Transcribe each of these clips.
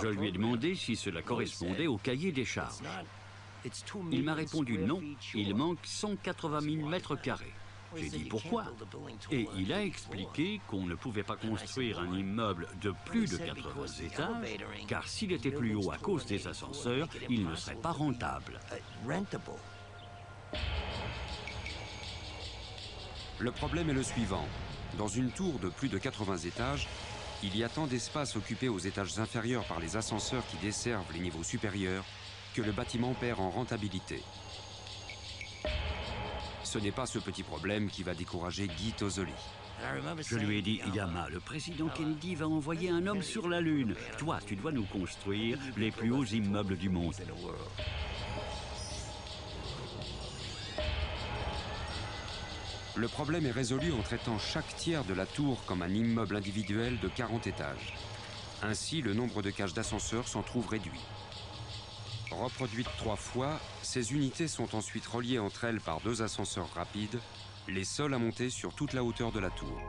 Je lui ai demandé si cela correspondait au cahier des charges. Il m'a répondu non, il manque 180 000 mètres carrés. J'ai dit pourquoi? Et il a expliqué qu'on ne pouvait pas construire un immeuble de plus de 80 étages, car s'il était plus haut à cause des ascenseurs, il ne serait pas rentable. Le problème est le suivant. Dans une tour de plus de 80 étages, il y a tant d'espace occupé aux étages inférieurs par les ascenseurs qui desservent les niveaux supérieurs que le bâtiment perd en rentabilité. Ce n'est pas ce petit problème qui va décourager Guy Tozzoli. Je lui ai dit, Yama, le président Kennedy va envoyer un homme sur la Lune. Toi, tu dois nous construire les plus hauts immeubles du monde. Le problème est résolu en traitant chaque tiers de la tour comme un immeuble individuel de 40 étages. Ainsi, le nombre de cages d'ascenseurs s'en trouve réduit. Reproduites 3 fois, ces unités sont ensuite reliées entre elles par 2 ascenseurs rapides, les seuls à monter sur toute la hauteur de la tour.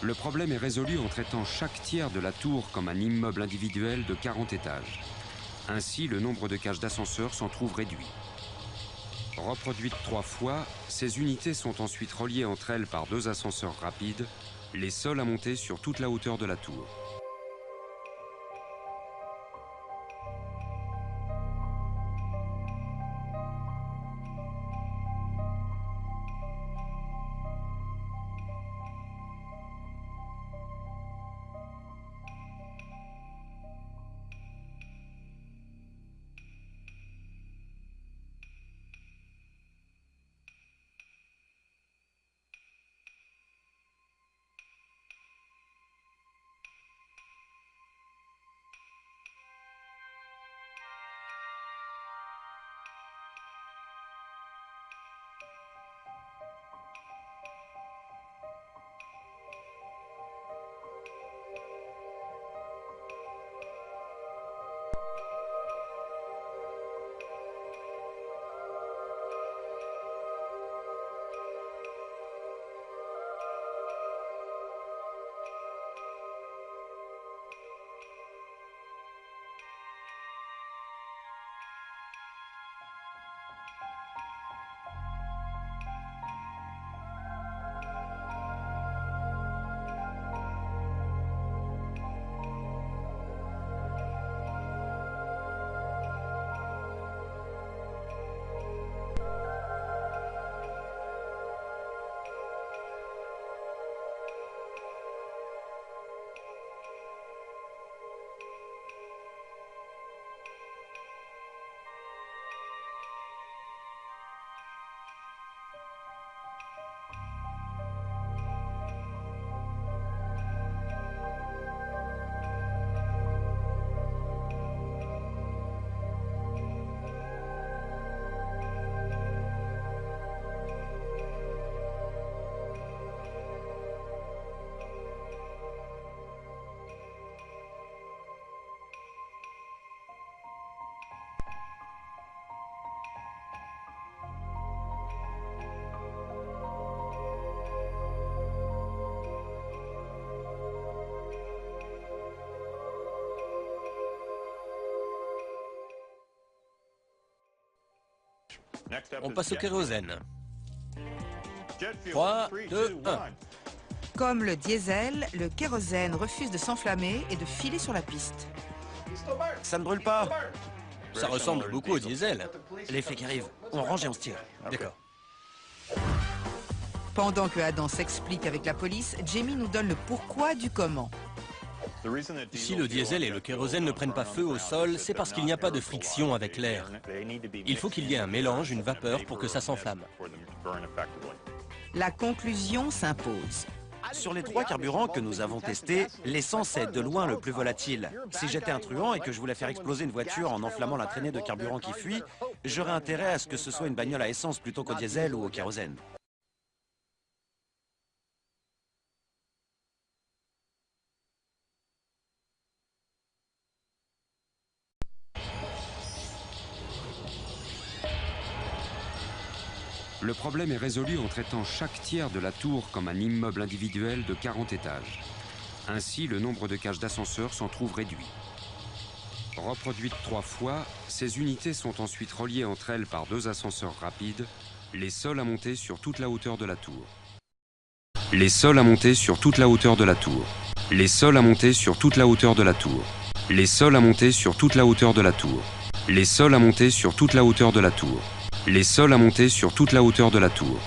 Le problème est résolu en traitant chaque tiers de la tour comme un immeuble individuel de 40 étages. Ainsi, le nombre de cages d'ascenseurs s'en trouve réduit. Reproduites 3 fois, ces unités sont ensuite reliées entre elles par 2 ascenseurs rapides, les seuls à monter sur toute la hauteur de la tour. On passe au kérosène. 3, 2, 1. Comme le diesel, le kérosène refuse de s'enflammer et de filer sur la piste. Ça ne brûle pas. Ça ressemble beaucoup au diesel. Les flics arrivent. On range et on se tire. D'accord. Pendant que Adam s'explique avec la police, Jamie nous donne le pourquoi du comment. Si le diesel et le kérosène ne prennent pas feu au sol, c'est parce qu'il n'y a pas de friction avec l'air. Il faut qu'il y ait un mélange, une vapeur, pour que ça s'enflamme. La conclusion s'impose. Sur les 3 carburants que nous avons testés, l'essence est de loin le plus volatile. Si j'étais un truand et que je voulais faire exploser une voiture en enflammant la traînée de carburant qui fuit, j'aurais intérêt à ce que ce soit une bagnole à essence plutôt qu'au diesel ou au kérosène. Le problème est résolu en traitant chaque tiers de la tour comme un immeuble individuel de 40 étages. Ainsi, le nombre de cages d'ascenseurs s'en trouve réduit. Reproduites 3 fois, ces unités sont ensuite reliées entre elles par 2 ascenseurs rapides, les seuls à monter sur toute la hauteur de la tour. Les seuls à monter sur toute la hauteur de la tour. Les seuls à monter sur toute la hauteur de la tour. Les seuls à monter sur toute la hauteur de la tour. Les seuls à monter sur toute la hauteur de la tour. Les seuls à monter sur toute la hauteur de la tour.